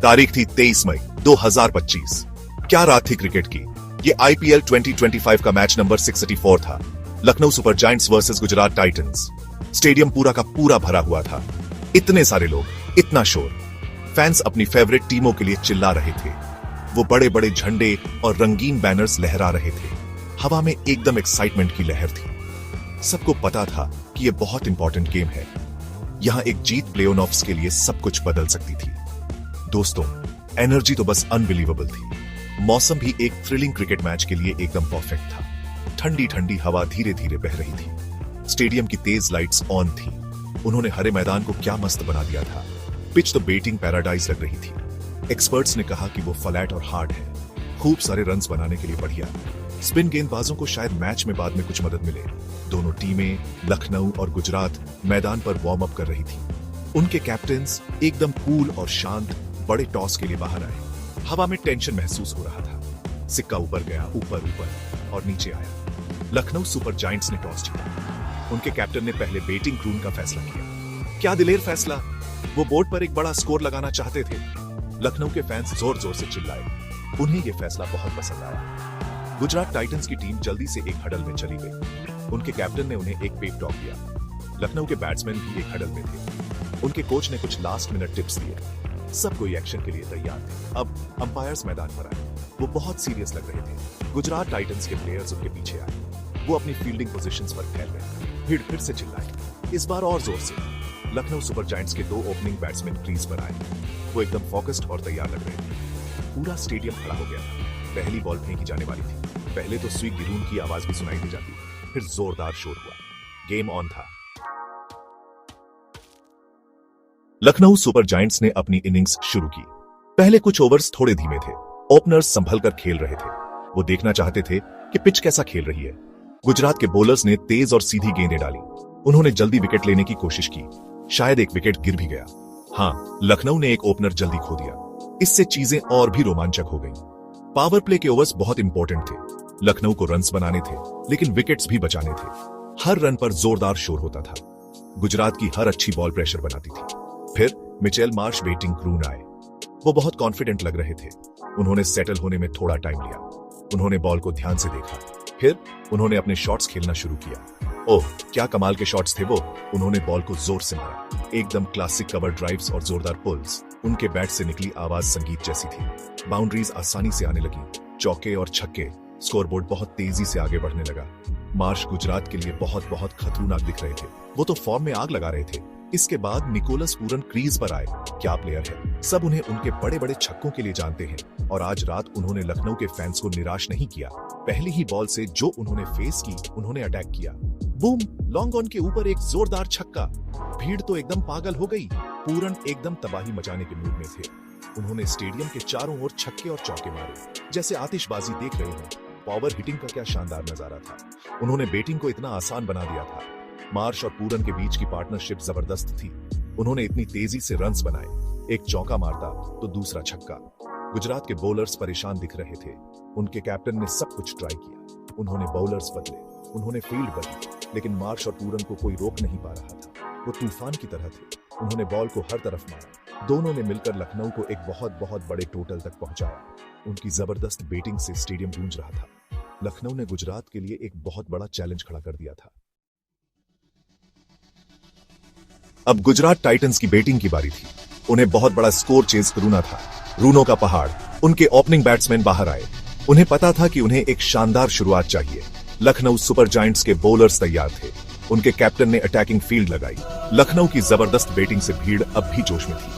तारीख थी 23 मई 2025। क्या रात थी क्रिकेट की। ये आईपीएल 2025 का मैच नंबर 634 था। Lucknow super giants versus Gujarat Titans. Stadium पूरा का पूरा भरा हुआ था। इतने सारे लोग, इतना शोर। फैंस अपनी फेवरेट टीमों के लिए चिल्ला रहे थे। वो बड़े बड़े झंडे और रंगीन बैनर्स लहरा रहे थे। हवा में एकदम एक्साइटमेंट की लहर थी। सबको पता था कि यह बहुत इंपॉर्टेंट गेम है। यहां एक जीत प्ले-ऑफ्स के लिए सब कुछ बदल सकती थी। दोस्तों, एनर्जी तो बस अनबिलीवेबल थी। मौसम भी एक थ्रिलिंग क्रिकेट मैच के लिए एकदम परफेक्ट था। ठंडी ठंडी हवा धीरे धीरे बह रही थी। स्टेडियम की तेज लाइट्स ऑन थी। उन्होंने हरे मैदान को क्या मस्त बना दिया था। पिच तो बैटिंग पैराडाइज लग रही थी। एक्सपर्ट्स ने कहा कि वो फ्लैट और हार्ड है। खूब सारे रन्स बनाने के लिए बढ़िया। स्पिन गेंदबाजों को शायद मैच में बाद में कुछ मदद मिले। दोनों टीमें, लखनऊ और गुजरात, मैदान पर वार्म अप कर रही थी। उनके कैप्टन्स एकदम कूल और शांत बड़े टॉस के लिए बाहर आए। हवा में टेंशन महसूस हो रहा था। सिक्का ऊपर गया, ऊपर ऊपर और नीचे आया। लखनऊ सुपर जायंट्स ने टॉस जीता। उनके कैप्टन ने पहले बैटिंग क्रून का फैसला किया। क्या दिलेर फैसला। वो बोर्ड पर एक बड़ा स्कोर लगाना चाहते थे। लखनऊ के फैंस जोर जोर से चिल्लाए। उन्हें यह फैसला बहुत पसंद आया। गुजरात टाइटंस की टीम जल्दी से एक हडल में चली गई। उनके कैप्टन ने उन्हें एक पेप टॉक दिया। लखनऊ के बैट्समैन भी एक हडल में थे। उनके कोच ने कुछ लास्ट मिनट टिप्स दिए। सब कोई एक्शन के लिए तैयार थे। अब अंपायर्स मैदान पर आए। वो बहुत सीरियस लग रहे थे। गुजरात टाइटंस के प्लेयर्स उनके पीछे आए। वो अपनी फील्डिंग पोजीशंस पर फैल गए। भीड़ फिर से चिल्लाई, इस बार और जोर से। लखनऊ सुपर जायंट्स के दो ओपनिंग बैट्समैन क्रीज पर आए। वो एकदम फोकस्ड और तैयार लग रहे थे। पूरा स्टेडियम खड़ा हो गया था। पहली बॉल फेंकी जाने वाली थी। पहले तो स्वीक गिरून की आवाज भी सुनाई दी जाती, फिर जोरदार शोर हुआ। गेम ऑन था। लखनऊ सुपर जायंट्स ने अपनी इनिंग्स शुरू की। पहले कुछ ओवर्स थोड़े धीमे थे। ओपनर्स संभलकर खेल रहे थे। वो देखना चाहते थे कि पिच कैसा खेल रही है। गुजरात के बॉलर्स ने तेज और सीधी गेंदें डाली। उन्होंने जल्दी विकेट लेने की कोशिश की। शायद एक विकेट गिर भी गया। हाँ, लखनऊ ने एक ओपनर जल्दी खो दिया। इससे चीजें और भी रोमांचक हो गईं। पावर प्ले के ओवर्स बहुत इंपॉर्टेंट थे। लखनऊ को रन्स बनाने थे, लेकिन विकेट्स भी बचाने थे। हर रन पर जोरदार शोर होता था। गुजरात की हर अच्छी बॉल प्रेशर बनाती थी। फिर मिचेल मार्श बैटिंग क्रून आए। वो बहुत कॉन्फिडेंट लग रहे थे। उन्होंने सेटल होने में थोड़ा टाइम लिया। उन्होंने बॉल को ध्यान से देखा। फिर उन्होंने अपने शॉट्स खेलना शुरू किया। ओह, क्या कमाल के शॉट्स थे वो। उन्होंने बॉल को जोर से मारा। एकदम क्लासिक कवर ड्राइव्स और जोरदार पुल्स। उनके बैट से निकली आवाज संगीत जैसी थी। बाउंड्रीज आसानी से आने लगी। चौके और छक्के। स्कोरबोर्ड बहुत तेजी से आगे बढ़ने लगा। मार्श गुजरात के लिए बहुत बहुत खतरनाक दिख रहे थे। वो तो फॉर्म में आग लगा रहे थे। इसके बाद निकोलस पूरन क्रीज पर आए। क्या प्लेयर है। सब उन्हें उनके बड़े बड़े छक्कों के लिए जानते हैं। और आज रात उन्होंने लखनऊ के फैंस को निराश नहीं किया। पहली ही बॉल से जो उन्होंने फेस की, उन्होंने अटैक किया। बूम, लॉन्ग ऑन के ऊपर एक जोरदार छक्का। भीड़ तो एकदम पागल हो गई। पूरन एकदम तबाही मचाने के मूड में थे। उन्होंने स्टेडियम के चारों ओर छक्के और चौके मारे, जैसे आतिशबाजी देख रहे हो। पावर हिटिंग का क्या शानदार नजारा था। उन्होंने बैटिंग को इतना आसान बना दिया था। मार्श और पूरन के बीच की पार्टनरशिप जबरदस्त थी। उन्होंने इतनी तेजी से रन्स बनाए। एक चौका मारता तो दूसरा छक्का। गुजरात के बॉलर्स परेशान दिख रहे थे। उनके कैप्टन ने सब कुछ ट्राई किया। उन्होंने बॉलर्स बदले, उन्होंने फील्ड बदली, लेकिन मार्श और पूरन को कोई रोक नहीं पा रहा था। वो तूफान की तरह थे। उन्होंने बॉल को हर तरफ मारा। दोनों ने मिलकर लखनऊ को एक बहुत बहुत बड़े टोटल तक पहुंचाया। उनकी जबरदस्त बैटिंग से स्टेडियम गूंज रहा था। लखनऊ ने गुजरात के लिए एक बहुत बड़ा चैलेंज खड़ा कर दिया था। अब गुजरात टाइटंस की बैटिंग की बारी थी। उन्हें बहुत बड़ा स्कोर चेज करना था। रूनों का पहाड़। उनके ओपनिंग बैट्समैन बाहर आए। उन्हें पता था कि उन्हें एक शानदार शुरुआत चाहिए। लखनऊ सुपर जायंट्स के बॉलर्स तैयार थे। उनके कैप्टन ने अटैकिंग फील्ड लगाई। लखनऊ की जबरदस्त बैटिंग से भीड़ अब भी जोश में थी।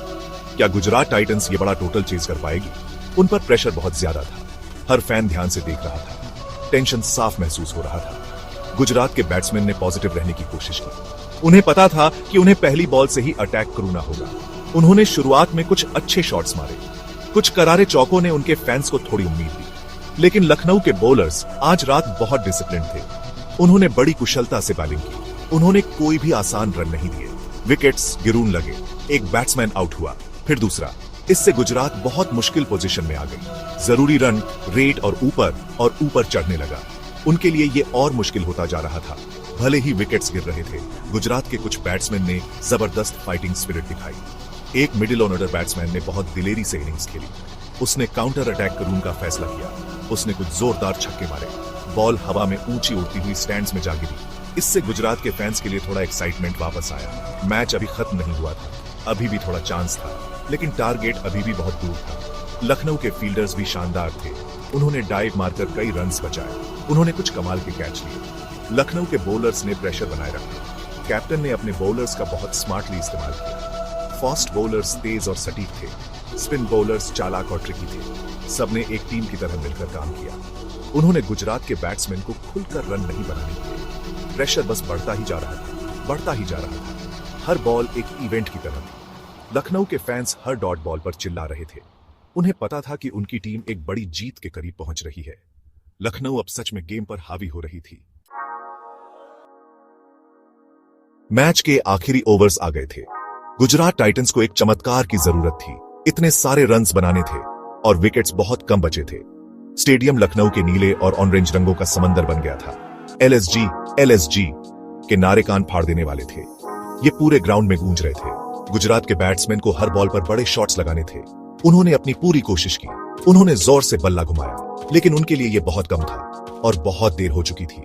क्या गुजरात टाइटंस ये बड़ा टोटल चेज कर पाएगी। उन पर प्रेशर बहुत ज्यादा था। हर फैन ध्यान से देख रहा था। टेंशन साफ महसूस हो रहा था। गुजरात के बैट्समैन ने पॉजिटिव रहने की कोशिश की। उन्हें पता था कि उन्हें पहली बॉल से ही अटैक करना होगा। उन्होंने शुरुआत में कुछ अच्छे शॉट्स मारे। कुछ करारे चौकों ने उनके फैंस को थोड़ी उम्मीद दी। लेकिन लखनऊ के बॉलर्स आज रात बहुत डिसिप्लिन थे। उन्होंने बड़ी कुशलता से बॉलिंग की। उन्होंने कोई भी आसान रन नहीं दिए। विकेट्स गिरून लगे। एक बैट्समैन आउट हुआ, फिर दूसरा। इससे गुजरात बहुत मुश्किल पोजीशन में आ गई। जरूरी रन रेट और ऊपर चढ़ने लगा। उनके लिए ये और मुश्किल होता जा रहा था। भले ही विकेट्स गिर रहे थे, गुजरात के कुछ बैट्समैन ने जबरदस्त फाइटिंग स्पिरिट दिखाई। एक मिडिल ऑर्डर बैट्समैन ने बहुत दिलेरी से इनिंग्स खेली। उसने काउंटर अटैक करूं का फैसला किया। उसने कुछ जोरदार छक्के मारे। बॉल हवा में ऊंची उड़ती हुई स्टैंड्स में जा गिरी। इससे गुजरात के फैंस के लिए थोड़ा एक्साइटमेंट वापस आया। मैच अभी खत्म नहीं हुआ था, अभी भी थोड़ा चांस था, लेकिन टारगेट अभी भी बहुत दूर था। लखनऊ के फील्डर्स भी शानदार थे। उन्होंने डाइव मारकर कई रन्स बचाए। उन्होंने कुछ कमाल के कैच लिए। लखनऊ के बॉलर्स ने प्रेशर बनाए रखा। कैप्टन ने अपने बॉलर्स का बहुत स्मार्टली इस्तेमाल किया। फास्ट बॉलर्स तेज और सटीक थे। स्पिन बॉलर्स चालाक और ट्रिकी थे। सबने एक टीम की तरह मिलकर काम किया। उन्होंने गुजरात के बैट्समैन को खुलकर रन नहीं बनाने दिए। प्रेशर बस बढ़ता ही जा रहा था, बढ़ता ही जा रहा था। हर बॉल एक इवेंट की तरह थी। लखनऊ के फैंस हर डॉट बॉल पर चिल्ला रहे थे। उन्हें पता था कि उनकी टीम एक बड़ी जीत के करीब पहुंच रही है। लखनऊ अब सच में गेम पर हावी हो रही थी। मैच के आखिरी ओवर्स आ गए थे। गुजरात टाइटंस को एक चमत्कार की जरूरत थी। इतने सारे रन्स बनाने थे और विकेट्स बहुत कम बचे थे। स्टेडियम लखनऊ के नीले और ऑरेंज रंगों का समंदर बन गया था। एलएसजी एलएसजी के नारे कान फाड़ देने वाले थे। ये पूरे ग्राउंड में गूंज रहे थे। गुजरात के बैट्समैन को हर बॉल पर बड़े शॉट्स लगाने थे। उन्होंने अपनी पूरी कोशिश की। उन्होंने जोर से बल्ला घुमाया, लेकिन उनके लिए यह बहुत कम था और बहुत देर हो चुकी थी।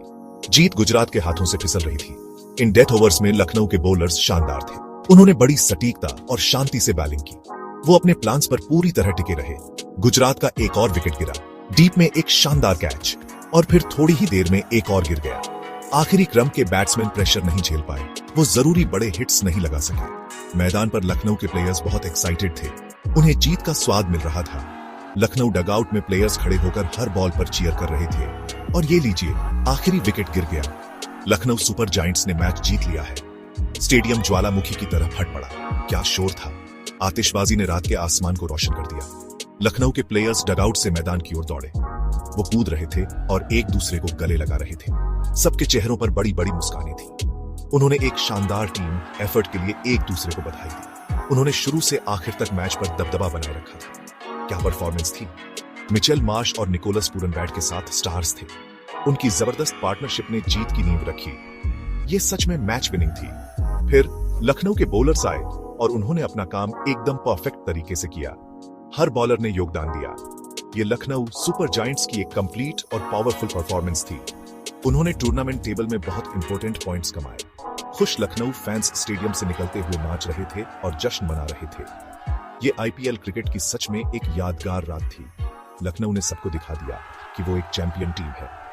जीत गुजरात के हाथों से फिसल रही थी। इन डेथ ओवर्स में लखनऊ के बॉलर्स शानदार थे। उन्होंने बड़ी सटीकता और शांति से बैटिंग की। वो अपने प्लान्स पर पूरी तरह टिके रहे। गुजरात का एक और विकेट गिरा। डीप में एक शानदार कैच और फिर थोड़ी ही देर में एक और गिर गया। आखिरी क्रम के बैट्समैन प्रेशर नहीं झेल पाए। वो जरूरी बड़े हिट्स नहीं लगा सके। मैदान पर लखनऊ के प्लेयर्स बहुत एक्साइटेड थे। उन्हें जीत का स्वाद मिल रहा था। लखनऊ डगआउट में प्लेयर्स खड़े होकर हर बॉल पर चीयर कर रहे थे। और ये लीजिए, आखिरी विकेट गिर गया। लखनऊ सुपर जायंट्स ने मैच जीत लिया है। स्टेडियम ज्वालामुखी की तरह फट पड़ा। क्या शोर था! आतिशबाजी ने रात के आसमान को रोशन कर दिया। लखनऊ के प्लेयर्स डगआउट से मैदान की ओर दौड़े। वो कूद रहे थे और एक दूसरे को गले लगा रहे थे। सबके चेहरों पर बड़ी बड़ी मुस्कानें थी। उन्होंने एक शानदार टीम एफर्ट के लिए एक दूसरे को बधाई दी। उन्होंने शुरू से आखिर तक मैच पर दबदबा बनाए रखा था। क्या परफॉर्मेंस थी! मिचेल मार्श और निकोलस पूरनबैट के साथ स्टार्स थे। उनकी जबरदस्त पार्टनरशिप ने जीत की नींव रखी। ये सच में मैच विनिंग थी। फिर लखनऊ के बॉलर्स आए और उन्होंने अपना काम एकदम परफेक्ट तरीके से किया। हर बॉलर ने योगदान दिया। ये लखनऊ सुपर जायंट्स की एक कंप्लीट और पावरफुल परफॉर्मेंस थी। उन्होंने टूर्नामेंट टेबल में बहुत इंपॉर्टेंट पॉइंट्स कमाए। खुश लखनऊ फैंस स्टेडियम से निकलते हुए नाच रहे थे और जश्न मना रहे थे। ये आईपीएल क्रिकेट की सच में एक यादगार रात थी। लखनऊ ने सबको दिखा दिया कि वो एक चैंपियन टीम है।